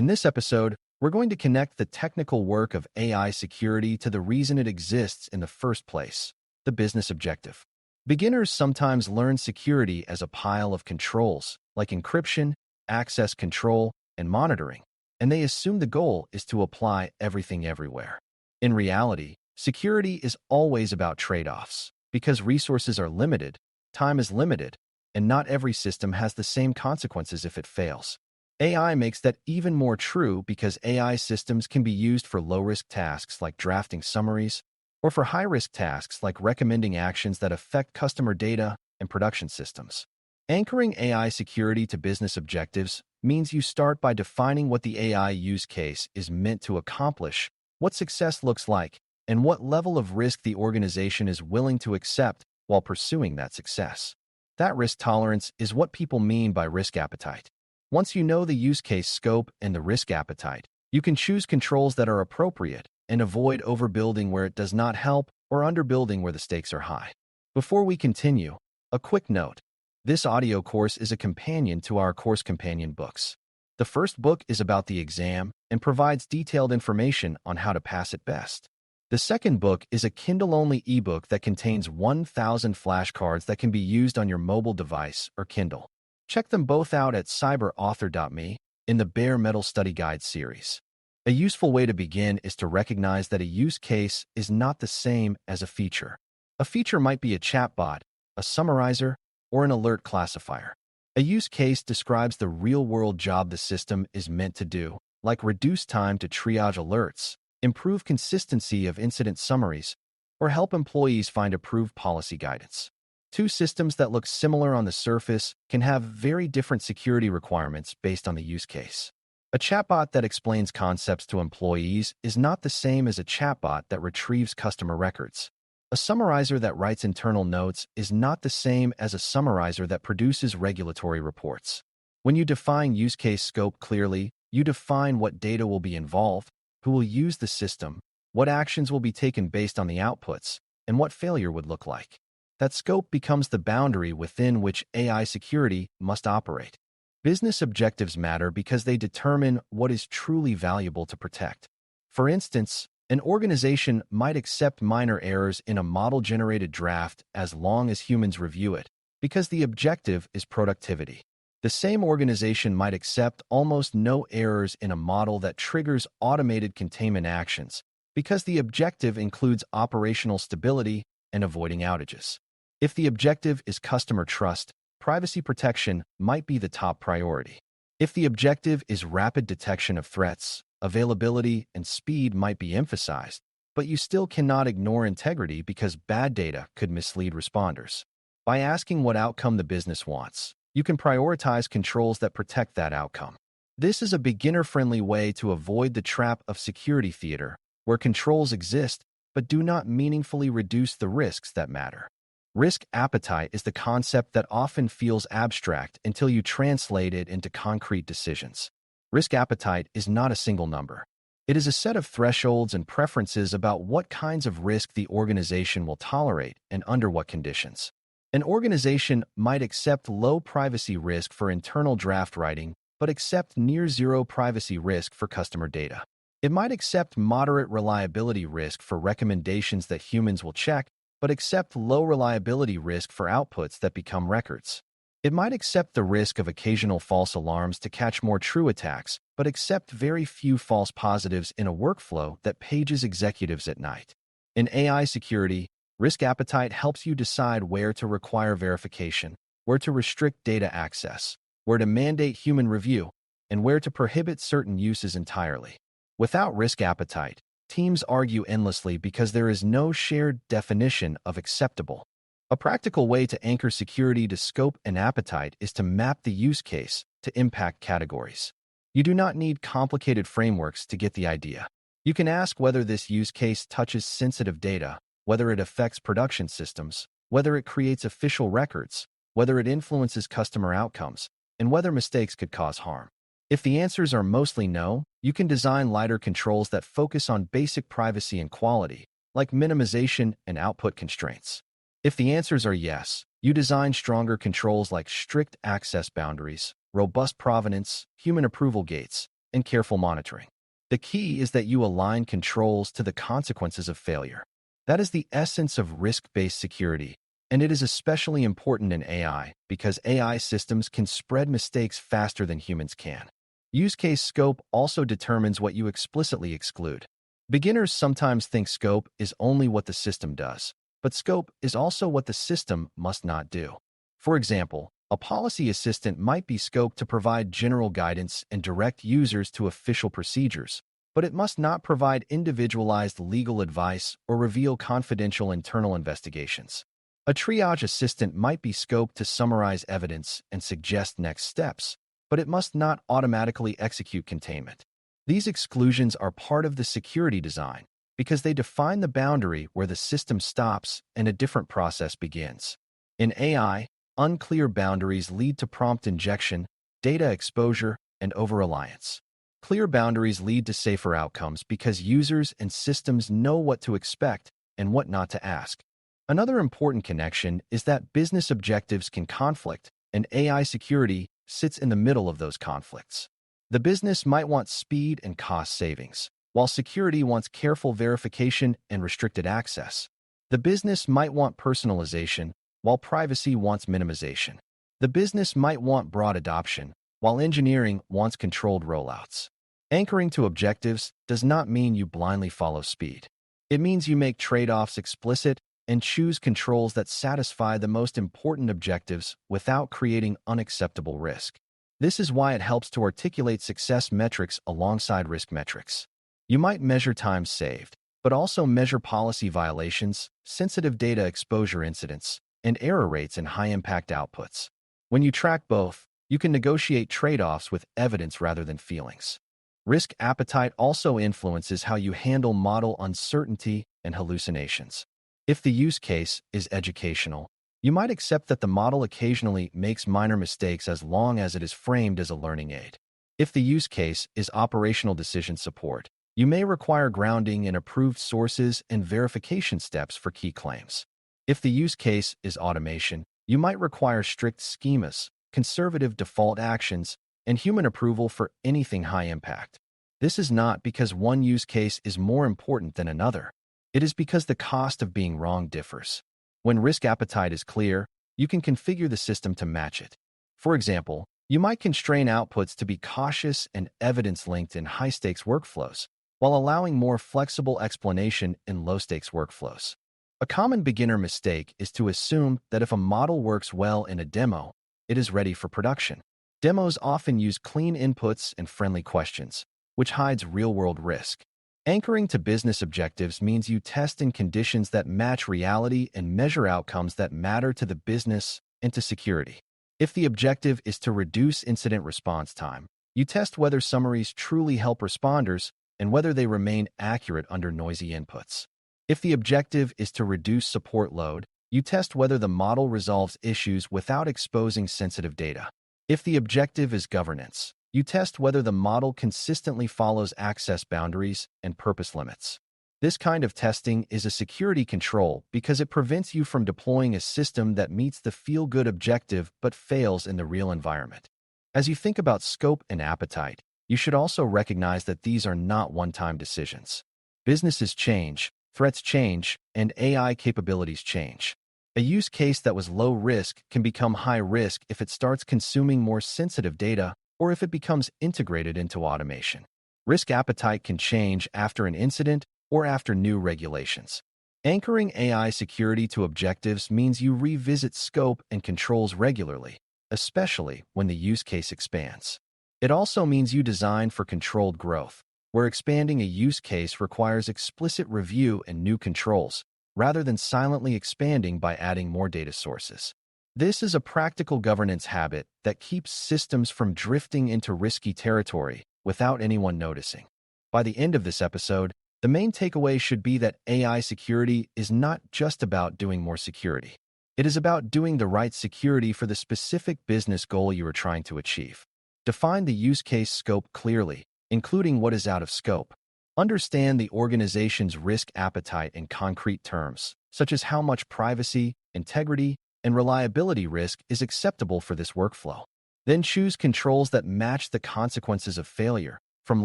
In this episode, we're going to connect the technical work of AI security to the reason it exists in the first place, the business objective. Beginners sometimes learn security as a pile of controls, like encryption, access control, and monitoring, and they assume the goal is to apply everything everywhere. In reality, security is always about trade-offs, because resources are limited, time is limited, and not every system has the same consequences if it fails. AI makes that even more true because AI systems can be used for low-risk tasks like drafting summaries, or for high-risk tasks like recommending actions that affect customer data and production systems. Anchoring AI security to business objectives means you start by defining what the AI use case is meant to accomplish, what success looks like, and what level of risk the organization is willing to accept while pursuing that success. That risk tolerance is what people mean by risk appetite. Once you know the use case scope and the risk appetite, you can choose controls that are appropriate and avoid overbuilding where it does not help or underbuilding where the stakes are high. Before we continue, a quick note. This audio course is a companion to our course companion books. The first book is about the exam and provides detailed information on how to pass it best. The second book is a Kindle-only ebook that contains 1,000 flashcards that can be used on your mobile device or Kindle. Check them both out at cyber.author.me in the Bare Metal Study Guide series. A useful way to begin is to recognize that a use case is not the same as a feature. A feature might be a chatbot, a summarizer, or an alert classifier. A use case describes the real-world job the system is meant to do, like reduce time to triage alerts, improve consistency of incident summaries, or help employees find approved policy guidance. Two systems that look similar on the surface can have very different security requirements based on the use case. A chatbot that explains concepts to employees is not the same as a chatbot that retrieves customer records. A summarizer that writes internal notes is not the same as a summarizer that produces regulatory reports. When you define use case scope clearly, you define what data will be involved, who will use the system, what actions will be taken based on the outputs, and what failure would look like. That scope becomes the boundary within which AI security must operate. Business objectives matter because they determine what is truly valuable to protect. For instance, an organization might accept minor errors in a model-generated draft as long as humans review it, because the objective is productivity. The same organization might accept almost no errors in a model that triggers automated containment actions, because the objective includes operational stability and avoiding outages. If the objective is customer trust, privacy protection might be the top priority. If the objective is rapid detection of threats, availability and speed might be emphasized, but you still cannot ignore integrity because bad data could mislead responders. By asking what outcome the business wants, you can prioritize controls that protect that outcome. This is a beginner-friendly way to avoid the trap of security theater, where controls exist but do not meaningfully reduce the risks that matter. Risk appetite is the concept that often feels abstract until you translate it into concrete decisions. Risk appetite is not a single number. It is a set of thresholds and preferences about what kinds of risk the organization will tolerate and under what conditions. An organization might accept low privacy risk for internal draft writing, but accept near-zero privacy risk for customer data. It might accept moderate reliability risk for recommendations that humans will check, but accept low reliability risk for outputs that become records. It might accept the risk of occasional false alarms to catch more true attacks, but accept very few false positives in a workflow that pages executives at night. In AI security, risk appetite helps you decide where to require verification, where to restrict data access, where to mandate human review, and where to prohibit certain uses entirely. Without risk appetite, teams argue endlessly because there is no shared definition of acceptable. A practical way to anchor security to scope and appetite is to map the use case to impact categories. You do not need complicated frameworks to get the idea. You can ask whether this use case touches sensitive data, whether it affects production systems, whether it creates official records, whether it influences customer outcomes, and whether mistakes could cause harm. If the answers are mostly no, you can design lighter controls that focus on basic privacy and quality, like minimization and output constraints. If the answers are yes, you design stronger controls like strict access boundaries, robust provenance, human approval gates, and careful monitoring. The key is that you align controls to the consequences of failure. That is the essence of risk-based security, and it is especially important in AI because AI systems can spread mistakes faster than humans can. Use case scope also determines what you explicitly exclude. Beginners sometimes think scope is only what the system does, but scope is also what the system must not do. For example, a policy assistant might be scoped to provide general guidance and direct users to official procedures, but it must not provide individualized legal advice or reveal confidential internal investigations. A triage assistant might be scoped to summarize evidence and suggest next steps, but it must not automatically execute containment. These exclusions are part of the security design because they define the boundary where the system stops and a different process begins. In AI, unclear boundaries lead to prompt injection, data exposure, and over-reliance. Clear boundaries lead to safer outcomes because users and systems know what to expect and what not to ask. Another important connection is that business objectives can conflict, and AI security sits in the middle of those conflicts. The business might want speed and cost savings, while security wants careful verification and restricted access. The business might want personalization, while privacy wants minimization. The business might want broad adoption, while engineering wants controlled rollouts. Anchoring to objectives does not mean you blindly follow speed. It means you make trade-offs explicit and choose controls that satisfy the most important objectives without creating unacceptable risk. This is why it helps to articulate success metrics alongside risk metrics. You might measure time saved, but also measure policy violations, sensitive data exposure incidents, and error rates in high-impact outputs. When you track both, you can negotiate trade-offs with evidence rather than feelings. Risk appetite also influences how you handle model uncertainty and hallucinations. If the use case is educational, you might accept that the model occasionally makes minor mistakes as long as it is framed as a learning aid. If the use case is operational decision support, you may require grounding in approved sources and verification steps for key claims. If the use case is automation, you might require strict schemas, conservative default actions, and human approval for anything high impact. This is not because one use case is more important than another. It is because the cost of being wrong differs. When risk appetite is clear, you can configure the system to match it. For example, you might constrain outputs to be cautious and evidence-linked in high-stakes workflows, while allowing more flexible explanation in low-stakes workflows. A common beginner mistake is to assume that if a model works well in a demo, it is ready for production. Demos often use clean inputs and friendly questions, which hides real-world risk. Anchoring to business objectives means you test in conditions that match reality and measure outcomes that matter to the business and to security. If the objective is to reduce incident response time, you test whether summaries truly help responders and whether they remain accurate under noisy inputs. If the objective is to reduce support load, you test whether the model resolves issues without exposing sensitive data. If the objective is governance, you test whether the model consistently follows access boundaries and purpose limits. This kind of testing is a security control because it prevents you from deploying a system that meets the feel-good objective but fails in the real environment. As you think about scope and appetite, you should also recognize that these are not one-time decisions. Businesses change, threats change, and AI capabilities change. A use case that was low risk can become high risk if it starts consuming more sensitive data or if it becomes integrated into automation. Risk appetite can change after an incident or after new regulations. Anchoring AI security to objectives means you revisit scope and controls regularly, especially when the use case expands. It also means you design for controlled growth, where expanding a use case requires explicit review and new controls, rather than silently expanding by adding more data sources. This is a practical governance habit that keeps systems from drifting into risky territory without anyone noticing. By the end of this episode, the main takeaway should be that AI security is not just about doing more security. It is about doing the right security for the specific business goal you are trying to achieve. Define the use case scope clearly, including what is out of scope. Understand the organization's risk appetite in concrete terms, such as how much privacy, integrity, and reliability risk is acceptable for this workflow. Then choose controls that match the consequences of failure, from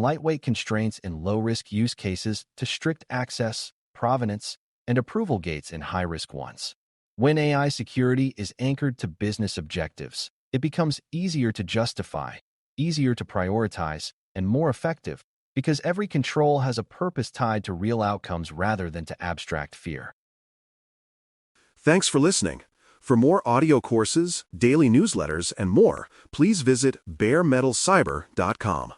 lightweight constraints in low-risk use cases to strict access, provenance, and approval gates in high-risk ones. When AI security is anchored to business objectives, it becomes easier to justify, easier to prioritize, and more effective because every control has a purpose tied to real outcomes rather than to abstract fear. Thanks for listening. For more audio courses, daily newsletters, and more, please visit baremetalcyber.com.